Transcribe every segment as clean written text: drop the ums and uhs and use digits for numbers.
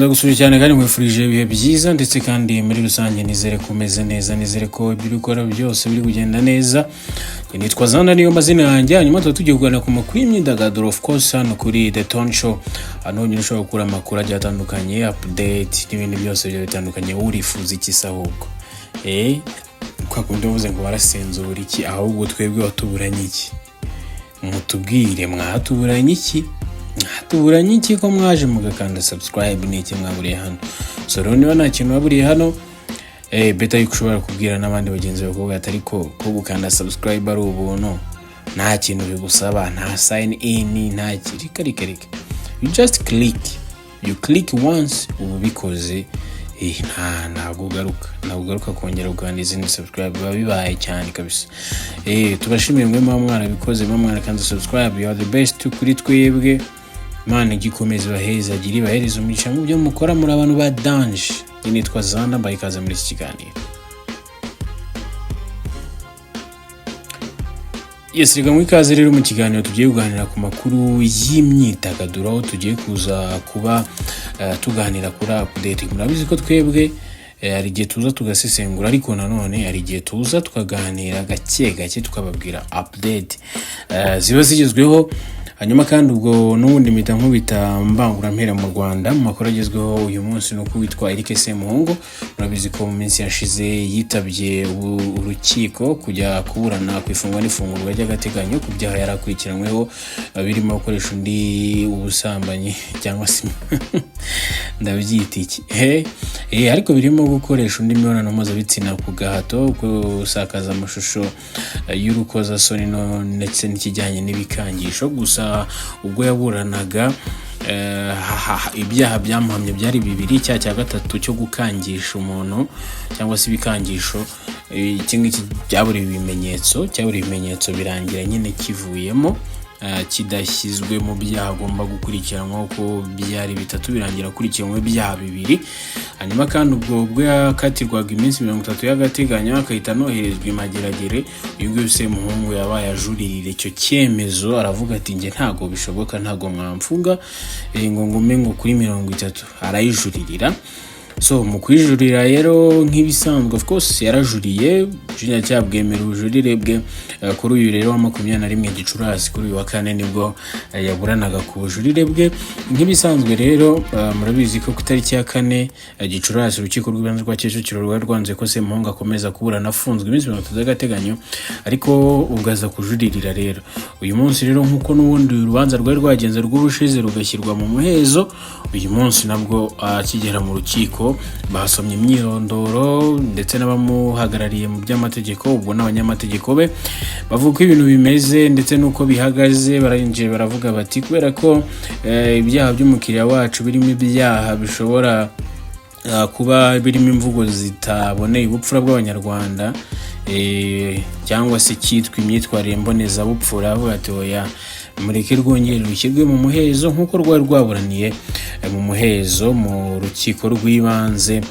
ndagusubije cyane kandi nkwifurije ibihe byiza ndetse kandi muri rusange nizere ko umeze neza, nizere ko ibyo ukora byose biri kugenda neza. Nitwa Zana niyo mazina yanjye, hanyuma tugiye kuganira ku makuru y'imyidagaduro of course hano kuri The Tone Show. Hano nyine ushobora gukura amakuru agiye atandukanye, update n'ibindi byose byo bitandukanye. Urifuza iki se ahubwo? Kwa kundi uvuze ngo warasenzura iki, ahubwo twebwe watuburanye iki? Mutubwire mwatuburanye iki? Tuburanye iki ko mwaje mugakanda subscribe n'iki mwaburiye hano. So rero niba nta kintu waburiye hano, beta yuko ushobora kubwira n'abandi bagenzi bawe atari ko gukanda subscribe ari ubuntu, nta kintu bigusaba, nta sign in, nta kirika. You just click once, ubu bikoze ntabwo ugaruka kongera uganda izindi subscribe, bibaye cyane kabisa. Tubashimiye mwe mwana bikoze, mwana kandi subscribe, you are the best kuri twebwe. Mana gikomeza baheza giri bahereza umugisha mu byo mukora, muri abantu ba Danje. Nitwa Zana, bayikaza muri iki kiganiro. Yes, rega mwikaze rero mu kiganiro tugiye kuganira ku makuru y'imyidagaduro, aho tugiye kuza kuba tuganira kuri update. Murabizi ko twebwe ari gihe tuza tugasesengura, ariko nanone ari gihe tuza tukaganira gake tukababwira update ziba zigezweho. Hanyuma kandi ubwo n'ubundi mpita nkubita mbangura mpera mu Rwanda mu makuru agezweho uyu munsi, no kwitwa Eric Semuhungu. Murabizi ko mu minsi yashize yitabye urukiko kujya kuburana kwifungwa n'ifungurwa ry'agateganyo ku byaha yarakurikiranyweho, birimo gukoresha undi ubusambanyi cyangwa se ndabyita iki, ariko birimo gukoresha undi mibonano mpuzabitsina ku gahato, gusakaza amashusho y'urukozasoni ndetse n'ikijyanye n'ibikangisho. Gusa ubwo yaburanaga ibyaha byamuhamye byari bibiri, cya gatatu cyo gukangisha umuntu cyangwa se ibikangisho, ikindi cyaburi ibimenyetso birangira nyine kivuyemo, kidashyizwe mu byaha agomba gukurikiranwa, uko byari bitatu birangira akurikiranwe byaha bibiri. Hanyuma kandi ubwo yakatirwaga iminsi 30 y'agateganyo, akahita noherezwa imageragere. Uyu nguyu Semuhungu yabaye ajuririra icyo cyemezo, aravuga ati nge ntago bishoboka, ntago mwamfunga ngo ngume ngo kuri 30, arayijuririra. So mu kwijurira rero nk'ibisanzwe of course yarajuriye, cyabwemera ubujurire bwe kuri uyu rero wa 21 Gicurasi, kuri uyu wa kane nibwo yaburanaga ku bujurire bwe. Nk'ibisanzwe rero murabizi ko ku itariki ya 4 Gicurasi urukiko rw'ibanze rwa Kicukiro rwanze ko Semuhungu akomeza kuburana afunzwe iminsi 30 y'agateganyo, ariko ugaza kujuririra rero uyu munsi. Rero nkuko n'ubundi urubanza rwari rwagenze rw'ubushize rugashyirwa mu muhezo, uyu munsi nabwo akigera mu rukiko basomye imyirondoro ndetse n'abamuhagarariye mu by'amategeko, ubwo n'abanyamategeko be bavuga ko ibintu bimeze ndetse nuko bihagaze. Barinjiye baravuga bati kubera ko ibyaha by'umukiriya wacu birimo ibyaha bishobora kuba birimo imvugo zitaboneye ubupfura bw'abanyarwanda, cyangwa se cyitwa imyitwarire mbonezabupfura, avuga ati oya mureke rwongere rushyirwe mu muhezo nk'uko rwari rwaburaniye mu muhezo mu rukiko rw'ibanze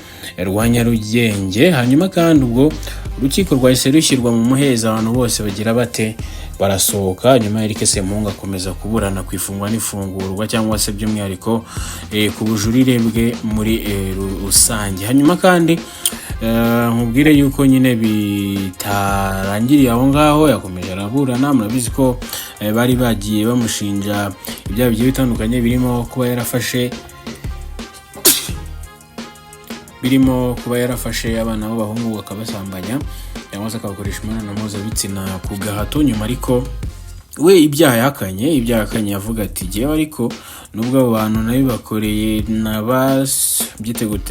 rwa Nyarugenge. Hanyuma kandi ubwo urukiko rwahise rushyirwa mu muhezo, abantu bose bagira bate barasohoka. Nyuma Eric Semuhungu akomeza kuburana kwifungwa n'ifungurwa, cyangwa se by'umwihariko ku bujurire bwe muri rusange. Hanyuma kandi nkubwire yuko nyine bitarangiriye aho ngaho, yakomeje araburana. Murabizi ko bari bagiye bamushinja ibyaha bigiye bitandukanye, birimo kuba yarafashe abana b'abahungu akabasambanya cyangwa se akabakoresha imibonano mpuzabitsina ku gahato. Nyuma ariko we ibyaha yakanye, avuga ati jyewe ariko nubwo abo bantu nabibakoreye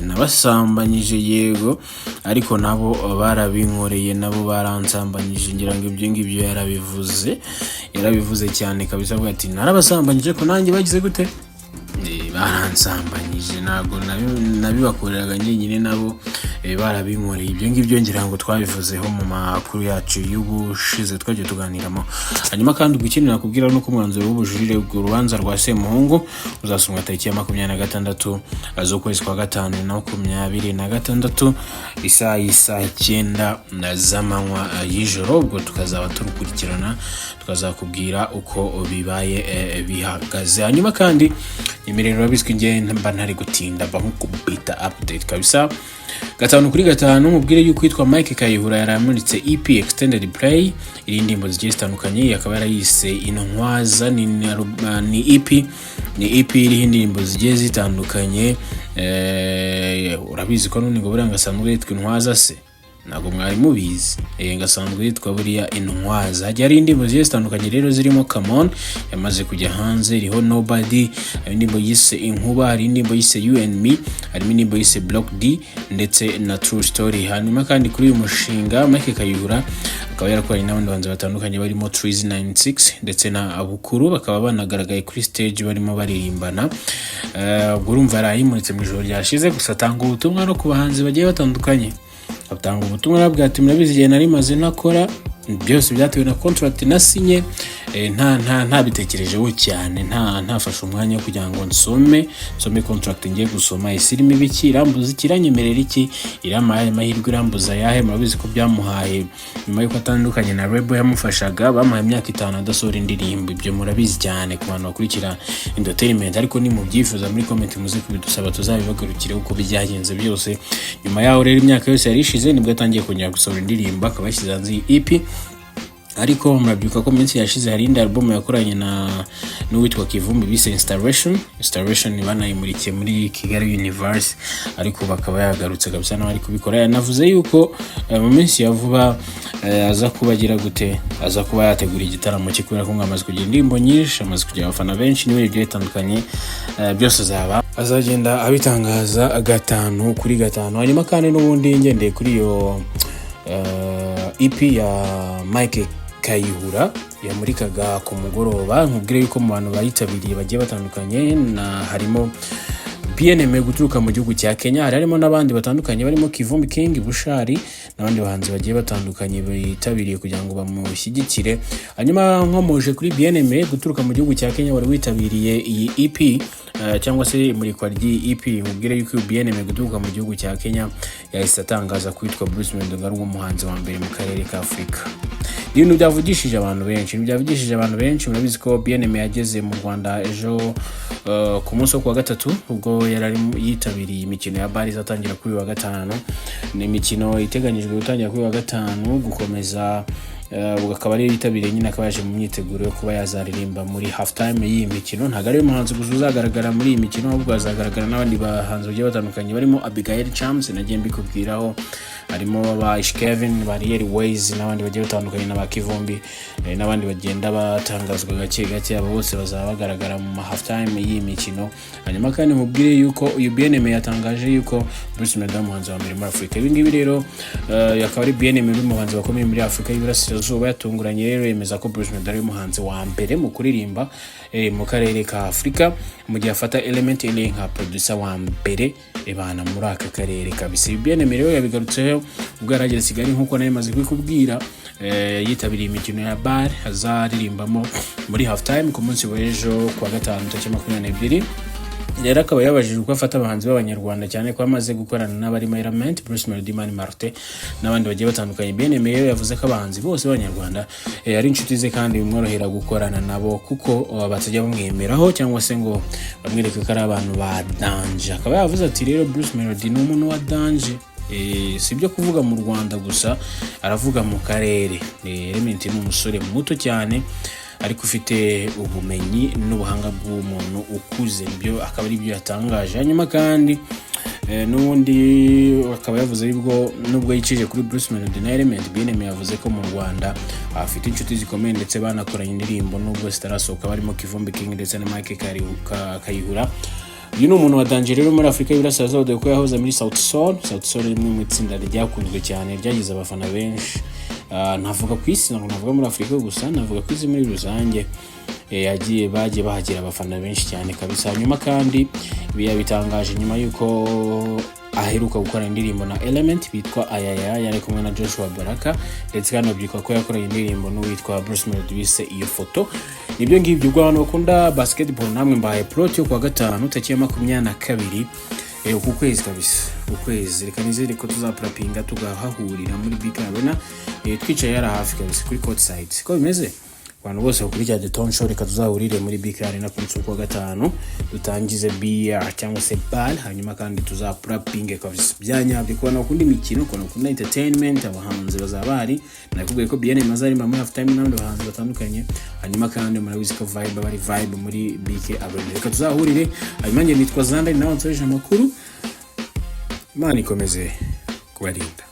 nabasambanyije yego, ariko nabo barabinkoreye, nabo baransambanyije. Ngira ngo ibyo ngibyo yarabivuze cyane kabisa, avuga ati narabasambanyije ko nanjye bagize gute, baransambanyije, ntabwo nabibakoreraga nyine, nabo barabinkoreye. Ibyo ngibyo ngira ngo twabivuzeho mu makuru yacu y'ubushize twagiye tuganiramo. Hanyuma kandi ugukenera kubwira nuko umwanzuro w'ubujurire bw'urubanza rwa Semuhungu uzasomwa tariki ya 26 z'ukwezi kwa 5 na 2026 isaha 9 z'amanywa y'ijoro. Ubwo tukazaba turukurikirana, tukazakubwira uko bibaye bihagaze. Hanyuma kandi imirero urabizwi nge mba ntari gutinda mba nko beta update kabisa. 5/5 mubwire yuko yitwa Mike Kayihura yaramuritse EP extended play iri ndimbo zigiye zitandukanye, yakaba yarayise Intwaza ni EP iri ndimbo zigiye zitandukanye. Urabizi ko none ngo buranga sanzwe yitwa Intwaza se nago mwari mubizi, ngasanzwe yitwa buriya Intwaza. Hajya ari indimbo zigiye zitandukanye rero zirimo Come On yamaze kujya hanze, iriho Nobody, hari indimbo yise Inkuba, hari indimbo yise You and Me, hari indimbo yise Block D ndetse na True Story. Hanyuma kandi kuri uyu mushinga Mike Kayihura akaba yarakoranye n'abandi banzi batandukanye barimo Trees 96 ndetse na Abukuru, bakaba banagaragaye kuri stage barimo baririmbana. Urumva yarayimuritse mu ijoro ryashize, gusa tanga ubutumwa no ku bahanzi bagiye batandukanye. Atanga ubutumwa nabwo ati murabizi igihe nari maze nakora byose byatewe na contract nasinye, nta bitekerejeho cyane, ntafashe umwanya kugira ngo nsome contract ngiye gusoma isirimo ibiki, irambuza ikiranyemerera iki, iramaye mahirwe irambuza yahe. Murabizi ko byamuhaye nyuma yuko atandukanye na Rebel yamufashaga, bamuhaye imyaka 5 adasohora indirimbo. Ibyo murabizi cyane ku bantu bakurikira entertainment, ariko ni mu byifuza muri comment muze kubidusaba tuzabibagarukire uko byagenze byose. Nyuma yaho rero imyaka yose yarishize nibwo atangiye kongera gusohora indirimbo, akaba yashyize hanze EP. Ariko murabyuka ko minsi yashize hari indi album yakoranye n'uwitwa Kivumbi bise Installation banayimurikiye muri Kigali Universe, ariko bakaba yagarutse kabisa n'abari kubikora. Yanavuze yuko mu minsi ya vuba aza kubagira gute, aza kuba yategura igitaramo cye kubera ko amaze kugira indirimbo nyinshi, amaze kugira abafana benshi n'ibindi bitandukanye, byose zaba azagenda abitangaza 5/5. Hanyuma kandi n'ubundi ngendeye kuri iyo EP ya Mike Kayihura yamurikaga ku mugoroba, nkubwire yuko mu bantu bayitabiriye bagiye batandukanye na harimo BNM guturuka mu gihugu cya Kenya, harimo n'abandi batandukanye barimo Kivumbi King, Bushari n'abandi bahanzi bagiye batandukanye bitabiriye kugira ngo bamushyigikire. Hanyuma nkomoje kuri BNM guturuka mu gihugu cya Kenya wari witabiriye iyi EP cyangwa se imurikwa ry'iyi EP, nkubwire yuko BNM guturuka mu gihugu cya Kenya yahise atangaza kwitwa Bruce Melody ari umuhanzi wa mbere mu karere ka Afrika. Ibintu byavugishije abantu benshi, murabizi ko BNM yageze mu Rwanda ejo ku munsi wo kuwa gatatu, ubwo yari yitabiriye imikino ya bar izatangira kuri wa gatanu. Ni imikino iteganyijwe gutangira kuri wa gatanu gukomeza, akaba ari yitabiriye nyine, akaba yaje mu myiteguro yo kuba yazaririmba muri half time y'iyi mikino. Ntago ari umuhanzi gusa uzagaragara muri iyi mikino, ahubwo azagaragara n'abandi bahanzi bagiye batandukanye barimo Abigail Chams nagiye mbikubwiraho, harimo ba Ish Kevin, Barrier Ways n'abandi bagiye batandukanye n'aba Kivumbi, n'abandi bagenda batangazwa gake abo bose bazaba bagaragara mu half time y'iyi mikino. Hanyuma kandi mubwire yuko uyu BNM yatangaje yuko Bruce Melody umuhanzi wa mbere muri Afrika. Ibi ngibi rero yakaba ari BNM umuhanzi wakomeye muri Afrika y'Iburasirazuba, yatunguranye rero yemeza ko Bruce Melody ari umuhanzi wa mbere mu kuririmba mu karere ka Afrika, mu gihe afata Element ile nka producer wa mbere ebana muri aka karere kabisa. BNM rero yabigarutseho ubwo yarageze Kigali nkuko nayo maze kwikubwira, yitabiriye imikino ya bar azaririmbamo muri half time ku munsi w'ejo kwa gatanu tariki 22. Rero akaba yabajije uko afata abahanzi b'abanyarwanda cyane ko amaze gukorana n'abarimo Element, Bruce Melody, Mani Martin n'abandi bagiye batandukanye. BNM yavuze ko abahanzi bose b'abanyarwanda ari inshuti ze kandi bimworohera gukorana nabo kuko batajya bamwemeraho cyangwa se ngo bamwereke ko ari abantu ba danger. Akaba yavuze ati rero Bruce Melody ni umuntu wa danger, sibyo kuvuga mu Rwanda gusa, aravuga mu karere. Element ni umusore muto cyane ariko ufite ubumenyi n'ubuhanga bw'umuntu ukuze, ibyo akaba ari byo yatangaje. Hanyuma kandi n'ubundi akaba yavuze nubwo yicije kuri Bruce Melody na Element, BNM yavuze ko mu Rwanda afite inshuti zikomeye ndetse banakoranye indirimbo nubwo zitarasohoka, barimo Kivumbi King ndetse na Mike Kayihura. Uyu ni umuntu wa danger rero muri Afrika y'Iburasirazuba, dore ko yahoze muri Sauti Sol rimwe mu itsinda ryakunzwe cyane ryagize abafana benshi. Ntavuga ku isi, navuga muri Afrika gusa, navuga ku isi muri rusange, bagiye bahagira abafana benshi cyane kabisa. Hanyuma kandi bitangaje nyuma yuko aheruka gukora indirimbo na Element bitwa Ayaya, yari kumwe na Joshua Baraka, ndetse kandi abyuka ko yakoranye indirimbo n'uwitwa Bruce Melody bise Iyo Foto. Nibyo ngibyo ubwo abantu bakunda basketball namwe mbaye plot yo kwa gatanu tariki 22 uku kwezi kabisa, ukwezi reka nizere ko tuzaprapinga tugahahurira muri Big Arena, twicaye yara hafi kabisa kuri court side. Siko bimeze abantu bose bakurikira The Ton Show, reka tuzahurire muri BK Arena ku munsi wa gatanu dutangize BR cyangwa se ball, hanyuma kandi tuzaprapinge kabisa byanyabye kubona ukundi mikino, kubona ukundi entertainment, abahanzi bazabari nakubwiye ko BN Mazari muri half time n'abandi bahanzi batandukanye, hanyuma kandi murabizi ko vibe muri BK Arena, reka tuzahurire. Hanyuma nge nitwa Zanda nawe nsoreje amakuru, Imana ikomeze kubarinda.